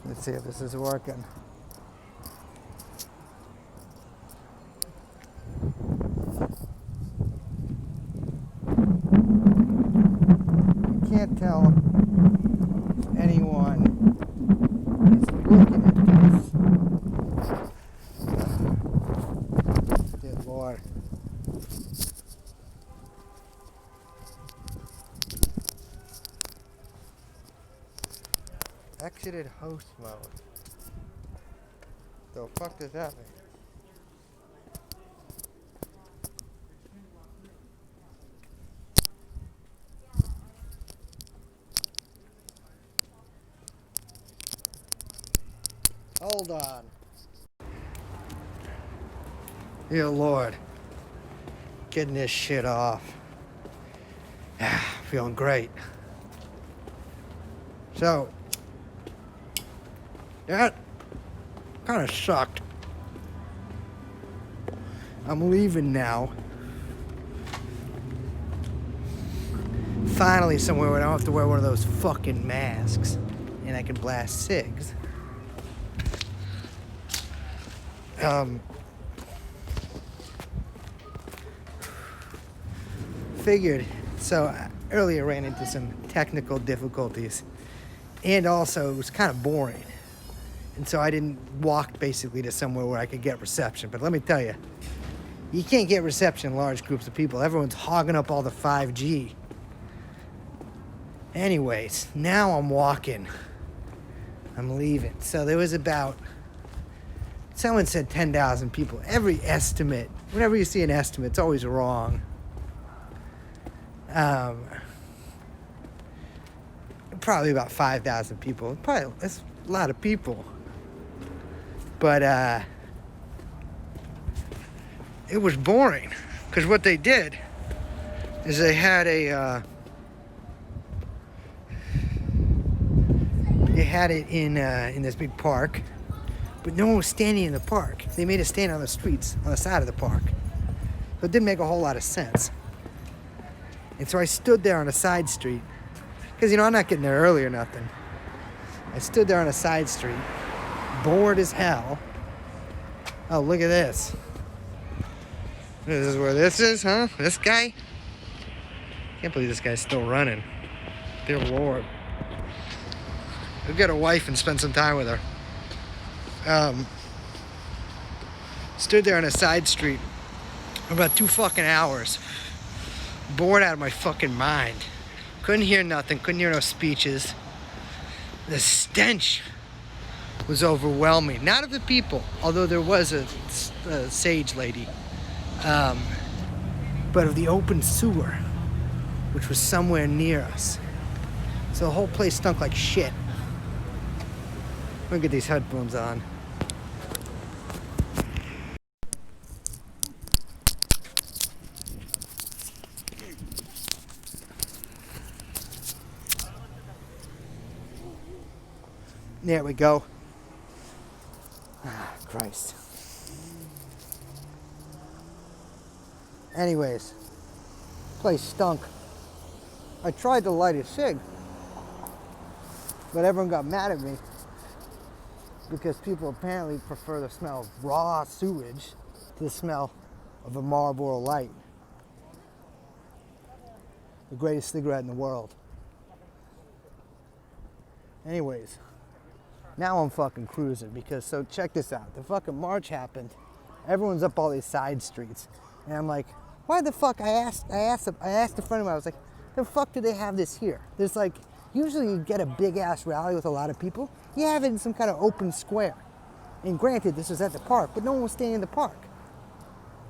Let's see if this is working. You can't tell if anyone is looking at this. Dear Lord. Exited host mode. The fuck does that mean? Hold on. Dear Lord. Getting this shit off. Feeling great. So, that kind of sucked. I'm leaving now. Finally somewhere where I don't have to wear one of those fucking masks and I can blast cigs. Figured, so I earlier ran into some technical difficulties and also it was kind of boring. And so I didn't walk basically to somewhere where I could get reception. But let me tell you, you can't get reception in large groups of people. Everyone's hogging up all the 5G. Anyways, now I'm walking. I'm leaving. So there was about, someone said 10,000 people. Every estimate, whenever you see an estimate, it's always wrong. Probably about 5,000 people. Probably, that's a lot of people. But it was boring because what they did is they had it in this big park, but no one was standing in the park. They made us stand on the streets on the side of the park, so it didn't make a whole lot of sense. And so I stood there on a side street because I'm not getting there early or nothing. I stood there on a side street, bored as hell. Oh, look at this. This is where this is, huh? This guy? Can't believe this guy's still running. Dear Lord. Go get a wife and spend some time with her. Stood there on a side street for about 2 fucking hours. Bored out of my fucking mind. Couldn't hear nothing. Couldn't hear no speeches. The stench was overwhelming. Not of the people, although there was a sage lady, but of the open sewer, which was somewhere near us. So the whole place stunk like shit. I'm gonna get these headphones on. There we go. Ah, Christ. Anyways, place stunk. I tried to light a cig, but everyone got mad at me because people apparently prefer the smell of raw sewage to the smell of a Marlboro Light. The greatest cigarette in the world. Anyways, now I'm fucking cruising because, so check this out. The fucking march happened. Everyone's up all these side streets. And I'm like, why the fuck? I asked a friend of mine, I was like, the fuck do they have this here? There's like, usually you get a big ass rally with a lot of people. You have it in some kind of open square. And granted, this was at the park, but no one was staying in the park.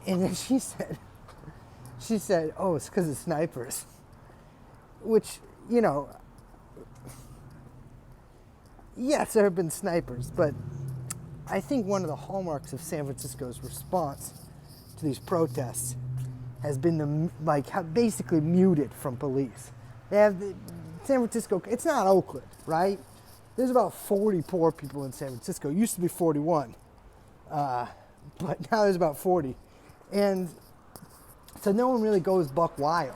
And then she said, oh, it's because of snipers. Which, yes, there have been snipers, but I think one of the hallmarks of San Francisco's response to these protests has been basically muted from police. They have San Francisco, it's not Oakland, right? There's about 40 poor people in San Francisco. It used to be 41, but now there's about 40. And so no one really goes buck wild.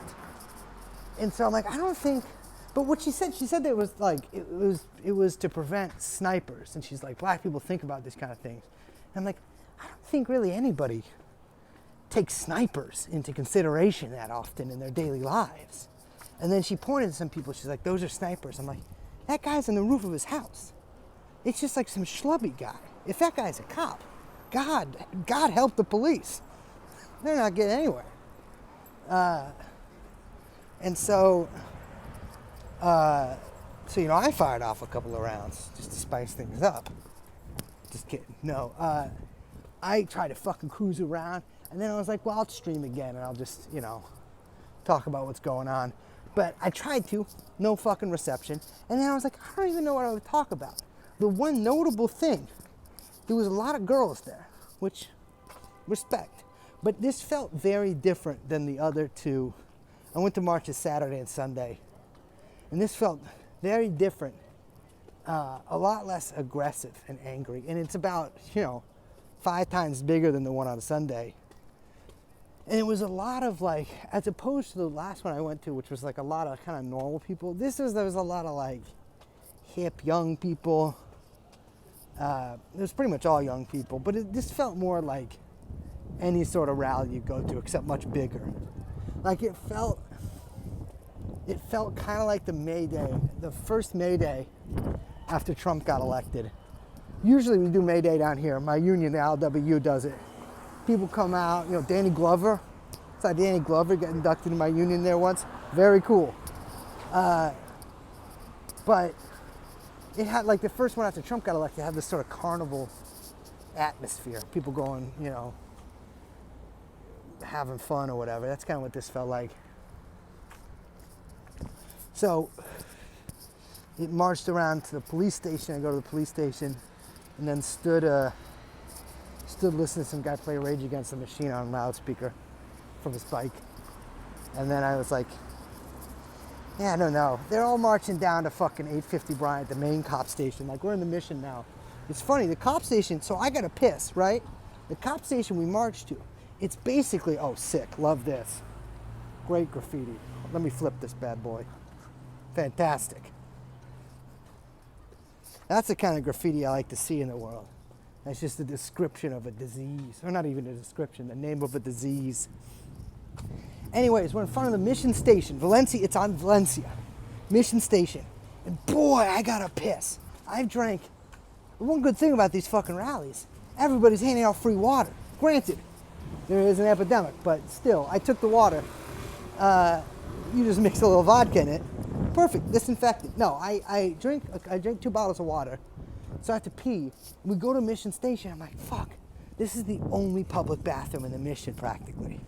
And so I'm like, I don't think But what she said that it was like, it was to prevent snipers. And she's like, black people think about this kind of things. And I'm like, I don't think really anybody takes snipers into consideration that often in their daily lives. And then she pointed at some people, she's like, those are snipers. I'm like, that guy's on the roof of his house. It's just like some schlubby guy. If that guy's a cop, God help the police. They're not getting anywhere. And so, you know, I fired off a couple of rounds just to spice things up. Just kidding. No, I tried to fucking cruise around, and then I was like, well, I'll stream again, and I'll just, you know, talk about what's going on. But I tried to, no fucking reception. And then I was like, I don't even know what I would talk about. The one notable thing, there was a lot of girls there, which, respect. But this felt very different than the other two. I went to marches Saturday and Sunday, and this felt very different, a lot less aggressive and angry. And it's about, you know, 5 times bigger than the one on Sunday. And it was a lot of like, as opposed to the last one I went to, which was like a lot of kind of normal people, there was a lot of like hip young people. It was pretty much all young people, but this felt more like any sort of rally you go to, except much bigger. Like it felt kind of like the first May Day after Trump got elected. Usually we do May Day down here. My union, the LW, does it. People come out, you know, Danny Glover. I saw Danny Glover get inducted in my union there once. Very cool. But it had, like, the first one after Trump got elected, had this sort of carnival atmosphere. People going, you know, having fun or whatever. That's kind of what this felt like. So it marched around to the police station. I go to the police station and then stood listening to some guy play Rage Against the Machine on loudspeaker from his bike. And then I was like, yeah, I don't know. They're all marching down to fucking 850 Bryant, the main cop station. Like, we're in the Mission now. It's funny, the cop station, so I got to piss, right? The cop station we marched to, it's basically, oh, sick, love this. Great graffiti. Let me flip this bad boy. Fantastic. That's the kind of graffiti I like to see in the world. That's just a description of a disease. Or not even a description, the name of a disease. Anyways, we're in front of the Mission Station. Valencia, it's on Valencia. Mission Station. And boy, I gotta piss. I've drank. One good thing about these fucking rallies, everybody's handing out free water. Granted, there is an epidemic, but still, I took the water. You just mix a little vodka in it. Perfect, disinfectant. No, I drink 2 bottles of water. So I have to pee. We go to Mission Station. I'm like, fuck, this is the only public bathroom in the Mission practically.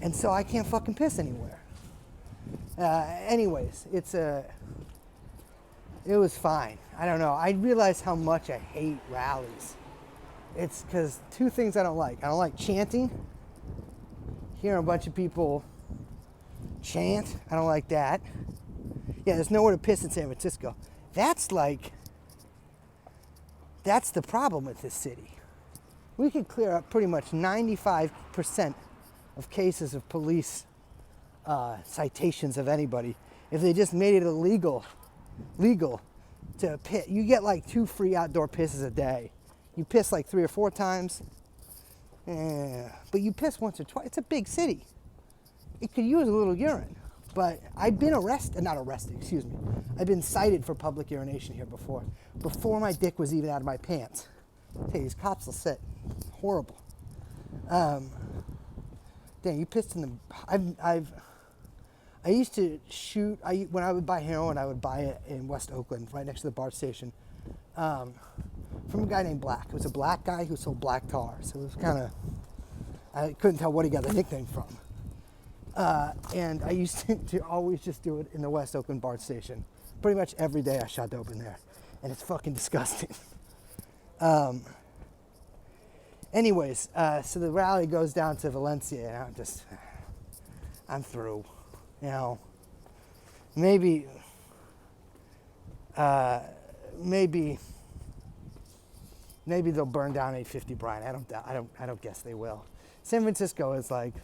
And so I can't fucking piss anywhere. Anyways, it was fine. I don't know. I realized how much I hate rallies. It's because 2 things I don't like. I don't like chanting. Hearing a bunch of people chant. I don't like that. Yeah, there's nowhere to piss in San Francisco. That's the problem with this city. We could clear up pretty much 95% of cases of police citations of anybody if they just made it legal to piss. You get like 2 free outdoor pisses a day. You piss like 3 or 4 times, but you piss once or twice. It's a big city. It could use a little urine. But I've been I've been cited for public urination here before my dick was even out of my pants. Hey, these cops will sit. Horrible. Dang, you pissed in the. I used to shoot. When I would buy heroin, I would buy it in West Oakland, right next to the BART station, from a guy named Black. It was a black guy who sold black tar, so it was kind of. I couldn't tell what he got the nickname from. And I used to always just do it in the West Oakland BART station. Pretty much every day I shot dope in there, and it's fucking disgusting. Anyways, so the rally goes down to Valencia, and I'm through. You know, maybe they'll burn down 850 Bryant. I don't guess they will. San Francisco is like,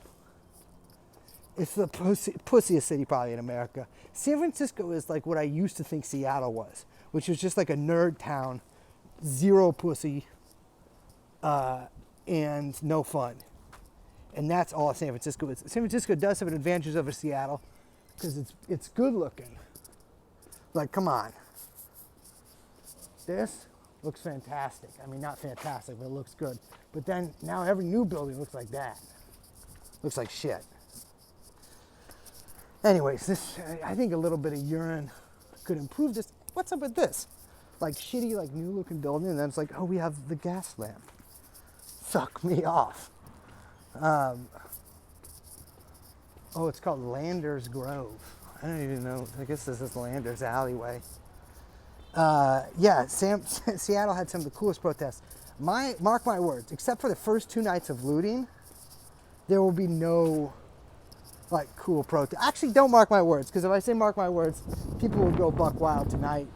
It's the pussiest city probably in America. San Francisco is like what I used to think Seattle was, which was just like a nerd town, zero pussy, and no fun. And that's all San Francisco is. San Francisco does have an advantage over Seattle because it's good looking. Like, come on. This looks fantastic. I mean, not fantastic, but it looks good. But then now every new building looks like that. Looks like shit. Anyways, this, I think a little bit of urine could improve this. What's up with this? Like shitty, like new looking building, and then it's like, oh, we have the gas lamp. Suck me off. Oh, it's called Landers Grove. I don't even know. I guess this is Landers Alleyway. Yeah, Seattle had some of the coolest protests. Mark my words, except for the first 2 nights of looting, there will be no like cool protest. Actually, don't mark my words, because if I say mark my words, people will go buck wild tonight,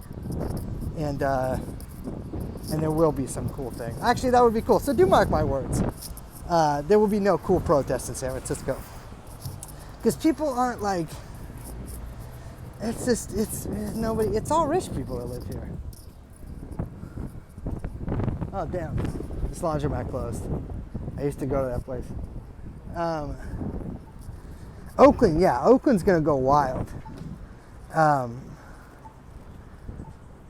and there will be some cool thing. Actually, that would be cool. So do mark my words. There will be no cool protests in San Francisco, because people aren't like. It's nobody. It's all rich people that live here. Oh damn, this laundromat closed. I used to go to that place. Oakland, yeah, Oakland's gonna go wild. And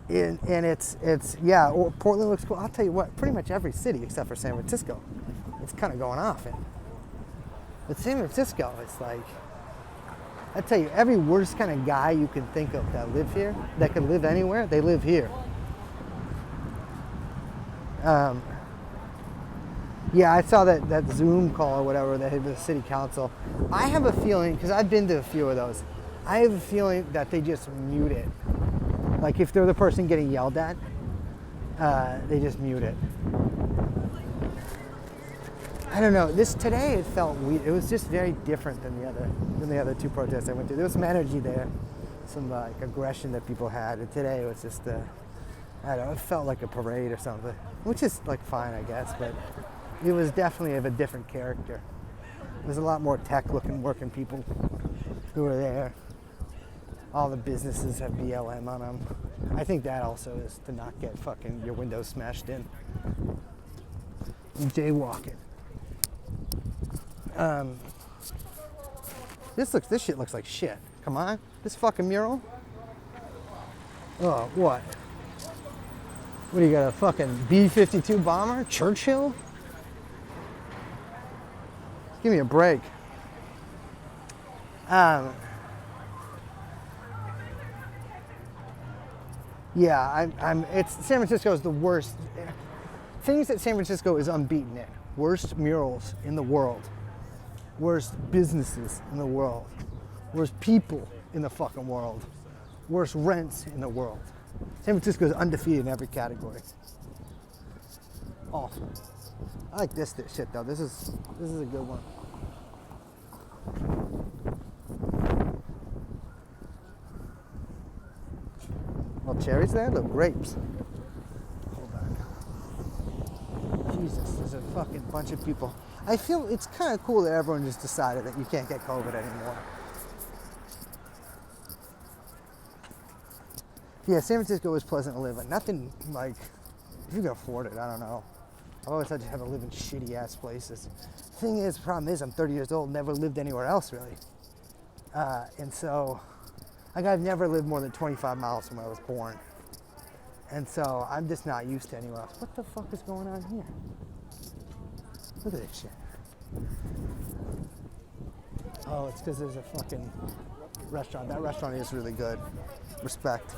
it's yeah. Portland looks cool. I'll tell you what, pretty much every city except for San Francisco, it's kind of going off. But San Francisco, it's like, I tell you, every worst kind of guy you can think of that live here, that could live anywhere, they live here. Yeah, I saw that Zoom call or whatever they had with the city council. I have a feeling, because I've been to a few of those, I have a feeling that they just mute it. Like if they're the person getting yelled at, they just mute it. I don't know. Today it felt weird. It was just very different than the other 2 protests I went to. There was some energy there, some like aggression that people had. And today it was just I don't know. It felt like a parade or something, which is like fine, I guess. But it was definitely of a different character. There's a lot more tech-looking working people who are there. All the businesses have BLM on them. I think that also is to not get fucking your windows smashed in. Jaywalking. This shit looks like shit. Come on, this fucking mural. Oh, what? What do you got? A fucking B-52 bomber? Churchill? Give me a break. Yeah, it's San Francisco is the worst. Things that San Francisco is unbeaten in. Worst murals in the world. Worst businesses in the world. Worst people in the fucking world. Worst rents in the world. San Francisco is undefeated in every category. Awful. I like this shit though. This is a good one. Well, cherries there? Look, grapes. Hold on. Jesus, there's a fucking bunch of people. I feel it's kind of cool that everyone just decided that you can't get COVID anymore. Yeah, San Francisco is pleasant to live in. Nothing like, if you can afford it, I don't know. I've always had to have to live in shitty ass places. Thing is, problem is, I'm 30 years old, never lived anywhere else really. And so, like I've never lived more than 25 miles from where I was born. And so I'm just not used to anywhere else. What the fuck is going on here? Look at this shit. Oh, it's because there's a fucking restaurant. That restaurant is really good. Respect.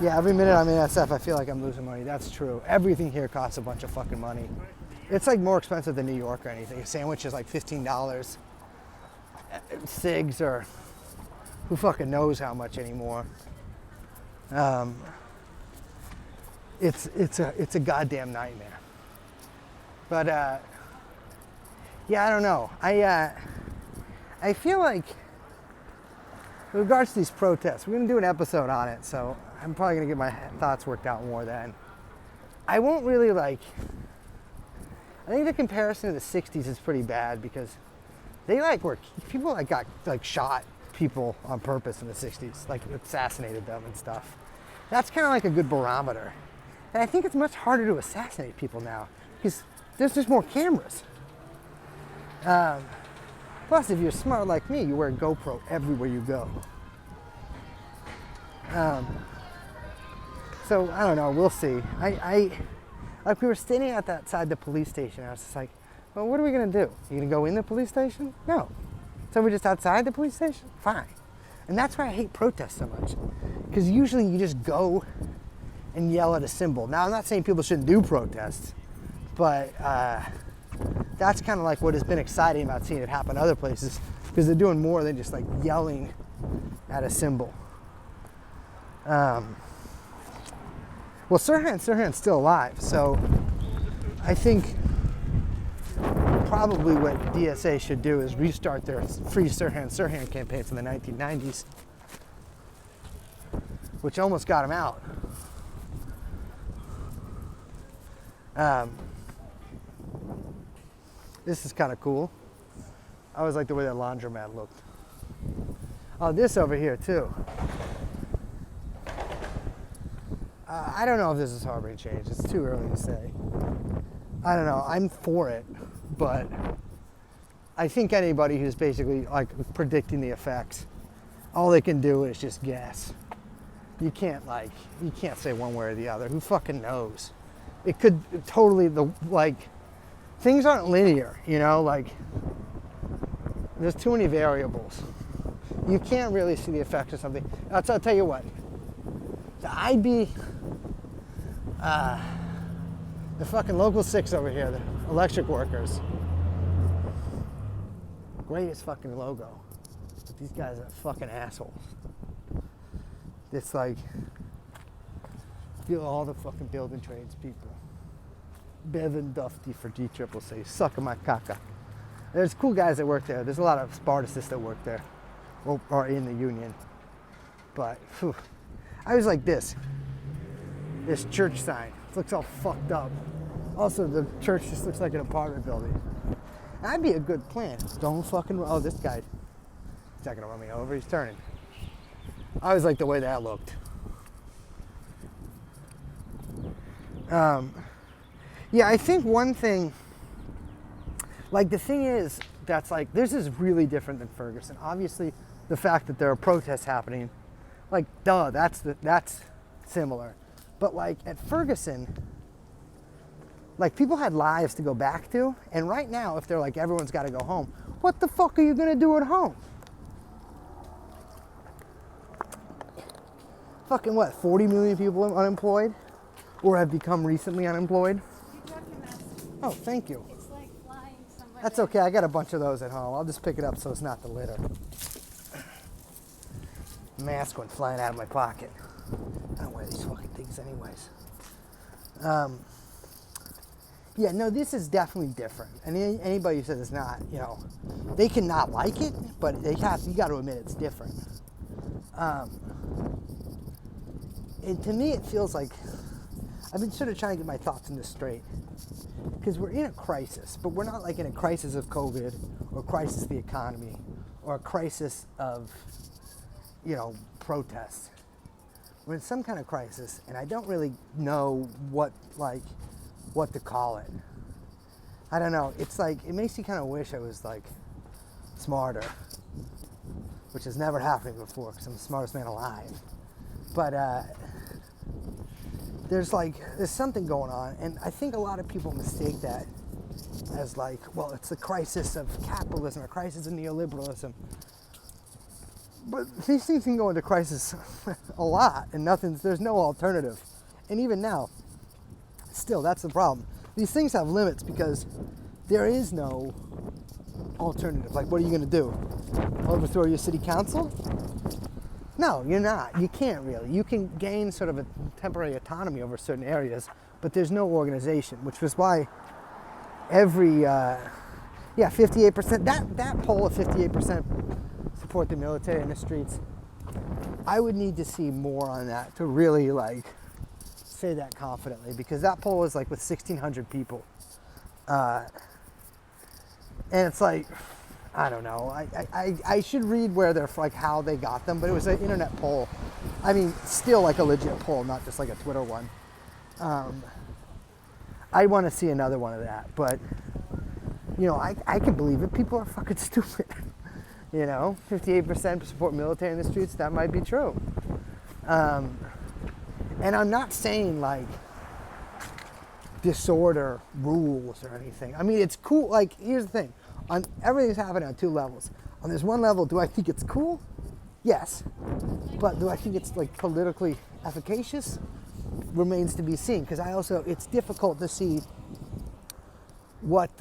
Yeah, every minute I'm in SF, I feel like I'm losing money. That's true. Everything here costs a bunch of fucking money. It's like more expensive than New York or anything. A sandwich is like $15. Cigs are, who fucking knows how much anymore. It's a goddamn nightmare. But yeah, I don't know. I feel like, in regards to these protests, we're gonna do an episode on it, so I'm probably gonna get my thoughts worked out more then. I won't really like, I think the comparison to the 60s is pretty bad because they like were people like got like shot people on purpose in the 60s, like assassinated them and stuff. That's kind of like a good barometer. And I think it's much harder to assassinate people now because there's just more cameras. Plus, if you're smart like me, you wear a GoPro everywhere you go. So I don't know, we'll see. I like we were standing outside the police station. I was just like, well, what are we gonna do? You gonna go in the police station? No. So we're just outside the police station? Fine. And that's why I hate protests so much. Because usually you just go and yell at a symbol. Now, I'm not saying people shouldn't do protests, but that's kind of like what has been exciting about seeing it happen other places, because they're doing more than just like yelling at a symbol. Well, Sirhan's still alive, so I think probably what DSA should do is restart their Free Sirhan campaign from the 1990s, which almost got him out. This is kind of cool. I always like the way that laundromat looked. Oh, this over here too. I don't know if this is harboring change. It's too early to say. I don't know. I'm for it, but I think anybody who's basically like predicting the effects, all they can do is just guess. You can't say one way or the other. Who fucking knows? It could totally things aren't linear, you know, like there's too many variables. You can't really see the effects of something. I'll tell you what, the IB, the fucking local 6 over here, the electric workers, greatest fucking logo. But these guys are fucking assholes. It's like, feel all the fucking building trades people. Bevan Dufty for DCCC, sucking my caca. There's cool guys that work there. There's a lot of Spartacists that work there, or in the union. But, whew, I was like this church sign. It looks all fucked up. Also, the church just looks like an apartment building. That'd be a good plan. Don't fucking, oh, this guy, he's not gonna run me over, he's turning. I always like the way that looked. Yeah, I think one thing, like the thing is, that's like, this is really different than Ferguson. Obviously, the fact that there are protests happening, like, duh, that's similar. But like at Ferguson, like people had lives to go back to, and right now, if they're like, everyone's gotta go home, what the fuck are you gonna do at home? Fucking what, 40 million people unemployed? Or have become recently unemployed? Oh, thank you. It's like flying somewhere. That's okay, I got a bunch of those at home. I'll just pick it up so it's not the litter. Mask went flying out of my pocket. I don't wear these fucking things anyways. Yeah, no, this is definitely different. And anybody who says it's not, you know, they can not like it, but you got to admit it's different. And to me, it feels like I've been sort of trying to get my thoughts in this straight. Because we're in a crisis, but we're not like in a crisis of COVID or a crisis of the economy or a crisis of, you know, protests. We're in some kind of crisis, and I don't really know what to call it. I don't know. It's like, it makes you kind of wish I was like smarter, which has never happened before because I'm the smartest man alive. But there's something going on, and I think a lot of people mistake that as like, well, it's the crisis of capitalism, a crisis of neoliberalism. But these things can go into crisis a lot, and there's no alternative. And even now, still, that's the problem. These things have limits because there is no alternative. Like, what are you going to do? Overthrow your city council? No, you're not. You can't really. You can gain sort of a temporary autonomy over certain areas, but there's no organization, which was why every, 58%, that poll of 58% support the military in the streets, I would need to see more on that to really like say that confidently, because that poll was like with 1,600 people. And it's like, I don't know. I should read where they're, like, how they got them, but it was an internet poll. I mean, still like a legit poll, not just like a Twitter one. I want to see another one of that, but, you know, I can believe it. People are fucking stupid. You know, 58% support military in the streets, that might be true. And I'm not saying, like, disorder rules or anything. I mean, it's cool. Like, here's the thing. Everything's happening on two levels. On this one level, do I think it's cool? Yes. But do I think it's, like, politically efficacious? Remains to be seen. Because it's difficult to see what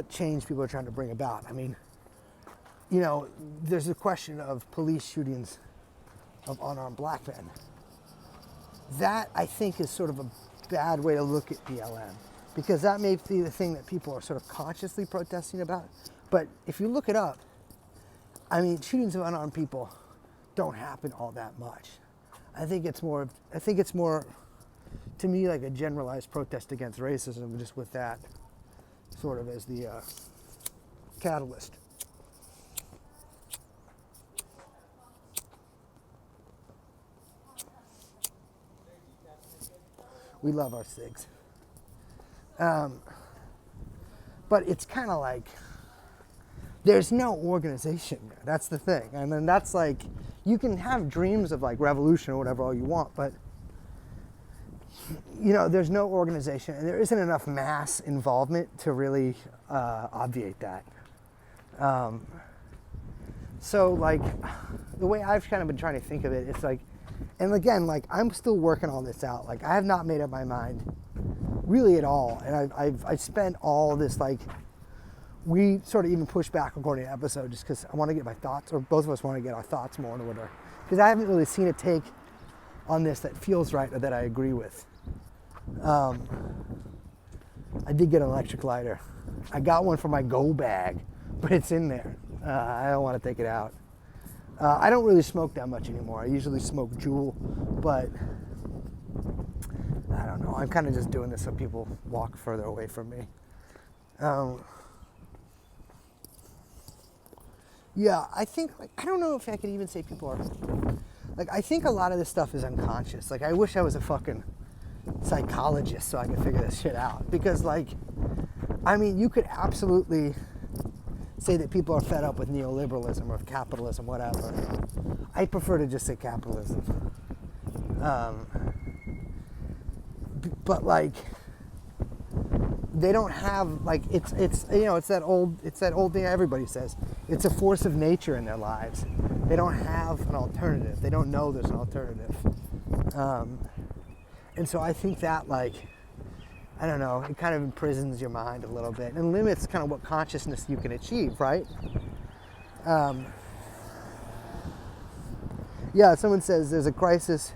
change people are trying to bring about. I mean, you know, there's a question of police shootings of unarmed black men. That, I think, is sort of a bad way to look at BLM, because that may be the thing that people are sort of consciously protesting about. But if you look it up, I mean, shootings of unarmed people don't happen all that much. I think it's more, to me, like a generalized protest against racism, just with that sort of as the catalyst. We love our cigs. But it's kind of like, there's no organization there. That's the thing. And then that's like, you can have dreams of like revolution or whatever all you want, but, you know, there's no organization and there isn't enough mass involvement to really obviate that. So like, the way I've kind of been trying to think of it, it's like, and again, like, I'm still working all this out. Like, I have not made up my mind really at all. And I've spent all this, like, we sort of even pushed back recording an episode just because I want to get my thoughts, or both of us want to get our thoughts more in order. Because I haven't really seen a take on this that feels right or that I agree with. I did get an electric lighter. I got one for my go bag, but it's in there. I don't want to take it out. I don't really smoke that much anymore. I usually smoke Juul, but I don't know. I'm kind of just doing this so people walk further away from me. Yeah, I think, like, I don't know if I could even say people are, like, I think a lot of this stuff is unconscious. Like, I wish I was a fucking psychologist so I could figure this shit out. Because, like, I mean, you could absolutely say that people are fed up with neoliberalism or capitalism, whatever. I prefer to just say capitalism. But like, they don't have, like, it's you know, it's that old thing everybody says. It's a force of nature in their lives. They don't have an alternative. They don't know there's an alternative. And so I think that, like, I don't know, it kind of imprisons your mind a little bit and limits kind of what consciousness you can achieve, right? Yeah, someone says there's a crisis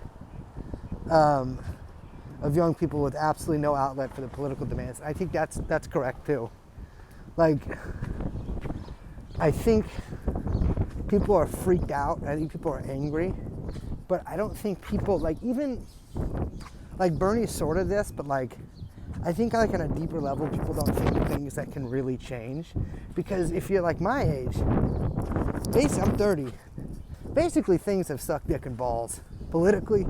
of young people with absolutely no outlet for the political demands. I think that's correct too. Like, I think people are freaked out. I think people are angry, but I don't think people, like, even, like, Bernie's sort of this, but like, I think, like, on a deeper level, people don't think things that can really change. Because if you're like my age, basically, I'm 30. Basically, things have sucked dick and balls politically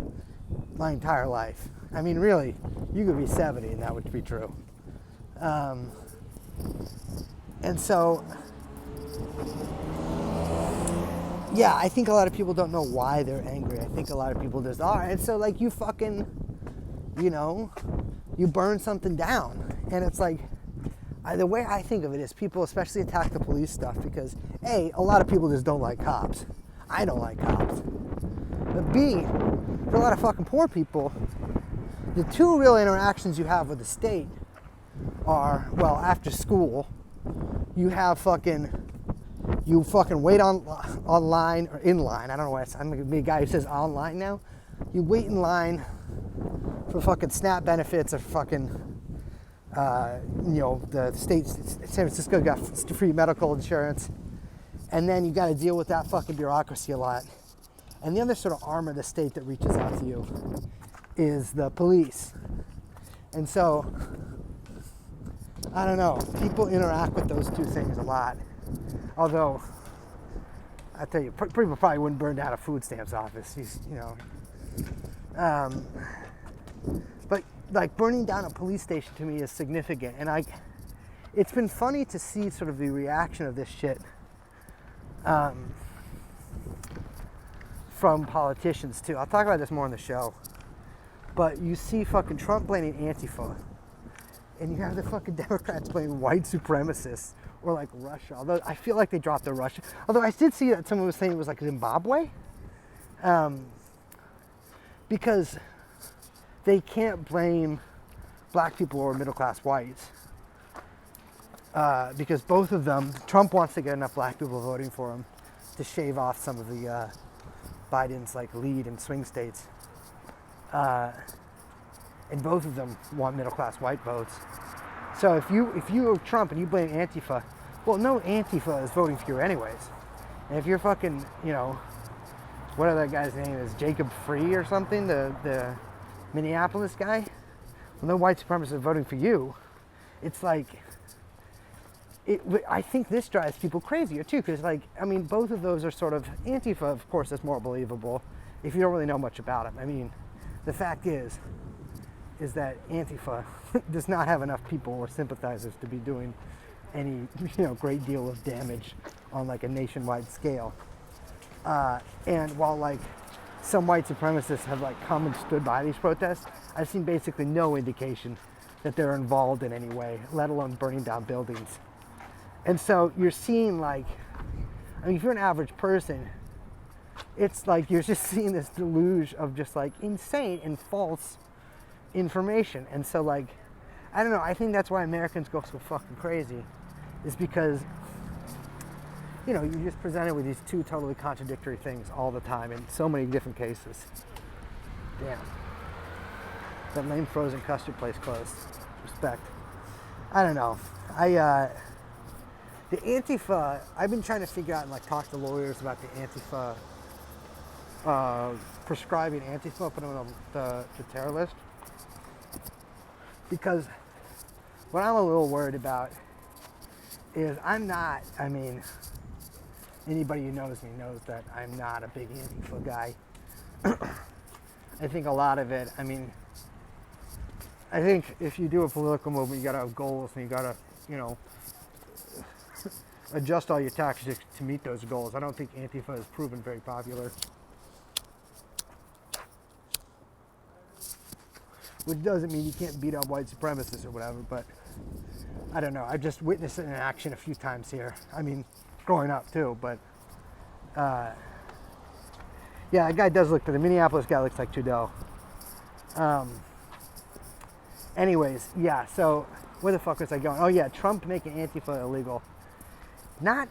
my entire life. I mean, really, you could be 70 and that would be true. And so, yeah, I think a lot of people don't know why they're angry. I think a lot of people just are. And so, like, you fucking, you know, you burn something down. And it's like, the way I think of it is people especially attack the police stuff because, A, a lot of people just don't like cops. I don't like cops. But B, for a lot of fucking poor people, the two real interactions you have with the state are, well, after school, you wait online or in line. I don't know why I'm gonna be a guy who says online now. You wait in line for fucking SNAP benefits or fucking, you know, the state, San Francisco got free medical insurance. And then you got to deal with that fucking bureaucracy a lot. And the other sort of arm of the state that reaches out to you is the police. And so I don't know. People interact with those two things a lot. Although, I tell you, people probably wouldn't burn down a food stamps office. But like burning down a police station to me is significant, and it's been funny to see sort of the reaction of this shit from politicians too. I'll talk about this more on the show. But you see fucking Trump blaming Antifa, and you have the fucking Democrats blaming white supremacists or like Russia. Although I feel like they dropped the Russia. Although I did see that someone was saying it was like Zimbabwe, because they can't blame black people or middle class whites, because both of them, Trump wants to get enough black people voting for him to shave off some of the Biden's like lead in swing states, and both of them want middle class white votes. So if you are Trump and you blame Antifa, well, no Antifa is voting for you anyways. And if you're fucking, whatever that guy's name is, Jacob Free or something, the Minneapolis guy, well, no white supremacists are voting for you. It's like, I think this drives people crazier too, because both of those are sort of, Antifa, of course, is more believable if you don't really know much about him. I mean, the fact is that Antifa does not have enough people or sympathizers to be doing any, great deal of damage on like a nationwide scale. And while like some white supremacists have like come and stood by these protests, I've seen basically no indication that they're involved in any way, let alone burning down buildings. And so you're seeing like, if you're an average person, it's like you're just seeing this deluge of just like insane and false information. And so like, I don't know, I think that's why Americans go so fucking crazy, is because, you're just presented with these two totally contradictory things all the time in so many different cases. Damn. That lame frozen custard place closed. Respect. I don't know. The Antifa, I've been trying to figure out and like talk to lawyers about the Antifa, prescribing Antifa, putting them on the terror list. Because what I'm a little worried about is anybody who knows me knows that I'm not a big Antifa guy. I think a lot of it, I think if you do a political movement, you gotta have goals and you gotta, adjust all your tactics to meet those goals. I don't think Antifa has proven very popular. Which doesn't mean you can't beat up white supremacists or whatever, but I don't know. I've just witnessed it in action a few times here. Growing up too, but yeah, that guy does look, the Minneapolis guy looks like Trudeau. Anyways, yeah, so where the fuck was I going? Oh yeah, Trump making Antifa illegal. Not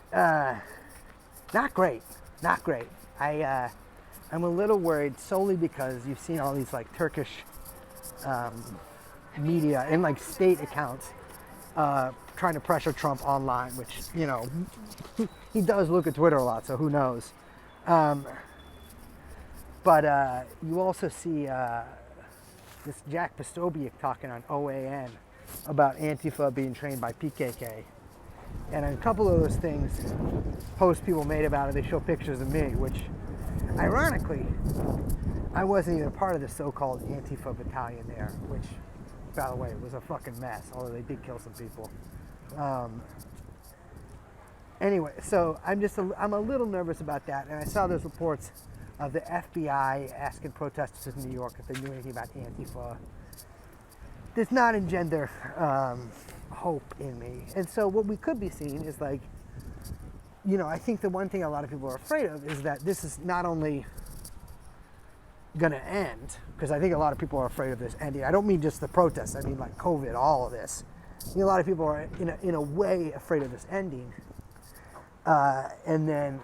great. I'm a little worried solely because you've seen all these like Turkish media and like state accounts trying to pressure Trump online, which, he does look at Twitter a lot, so who knows. But you also see this Jack Posobiec talking on OAN about Antifa being trained by PKK. And a couple of those things, posts people made about it, they show pictures of me, which, ironically, I wasn't even a part of the so-called Antifa battalion there, which, by the way, was a fucking mess, although they did kill some people. Anyway, so I'm a little nervous about that, and I saw those reports of the FBI asking protesters in New York if they knew anything about Antifa. Does not engender hope in me. And so what we could be seeing is like, I think the one thing a lot of people are afraid of is that this is not only going to end, because I think a lot of people are afraid of this ending. I don't mean just the protests, I mean like COVID, all of this. A lot of people are in a way afraid of this ending. And then,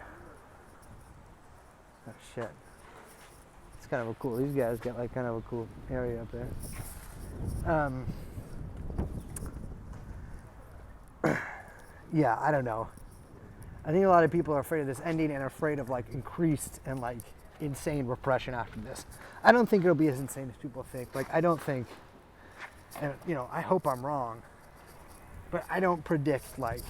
oh shit. It's kind of a cool, these guys got like kind of a cool area up there. Yeah, I don't know. I think a lot of people are afraid of this ending and afraid of like increased and like insane repression after this. I don't think it'll be as insane as people think. Like, I don't think, and I hope I'm wrong, But I don't predict like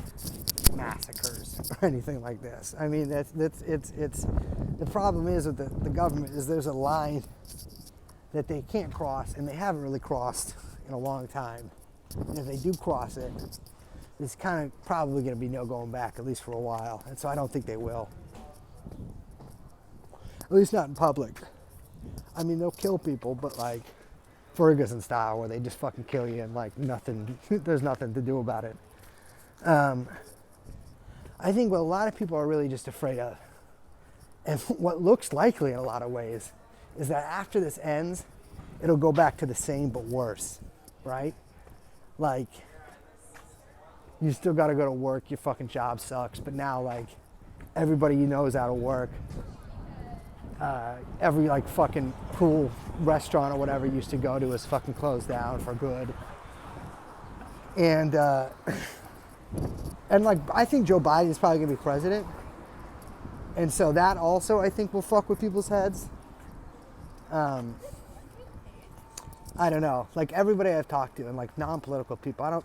massacres or anything like this. I mean, it's the problem is with the government is there's a line that they can't cross, and they haven't really crossed in a long time. And if they do cross it, it's kind of probably going to be no going back, at least for a while. And so I don't think they will. At least not in public. I mean, they'll kill people, but like Ferguson style, where they just fucking kill you and like nothing, there's nothing to do about it. I think what a lot of people are really just afraid of, and what looks likely in a lot of ways, is that after this ends, it'll go back to the same but worse, right? Like, you still got to go to work, your fucking job sucks, but now like everybody you know is out of work. Every like fucking cool restaurant or whatever you used to go to is fucking closed down for good. And like I think Joe Biden is probably gonna be president. And so that also I think will fuck with people's heads. I don't know. Like everybody I've talked to and like non-political people,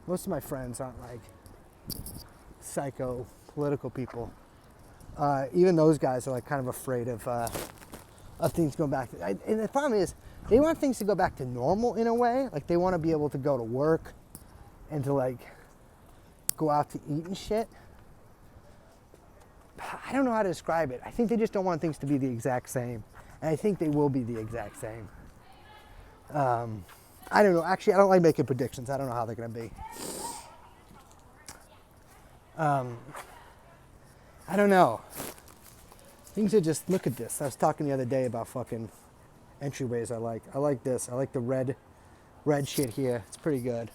most of my friends aren't like psycho political people. Even those guys are like kind of afraid of things going back. And the problem is, they want things to go back to normal in a way. Like they want to be able to go to work and to like go out to eat and shit. I don't know how to describe it. I think they just don't want things to be the exact same. And I think they will be the exact same. I don't know. Actually, I don't like making predictions. I don't know how they're going to be. I don't know. Things are just, look at this. I was talking the other day about fucking entryways I like. I like this. I like the red shit here. It's pretty good.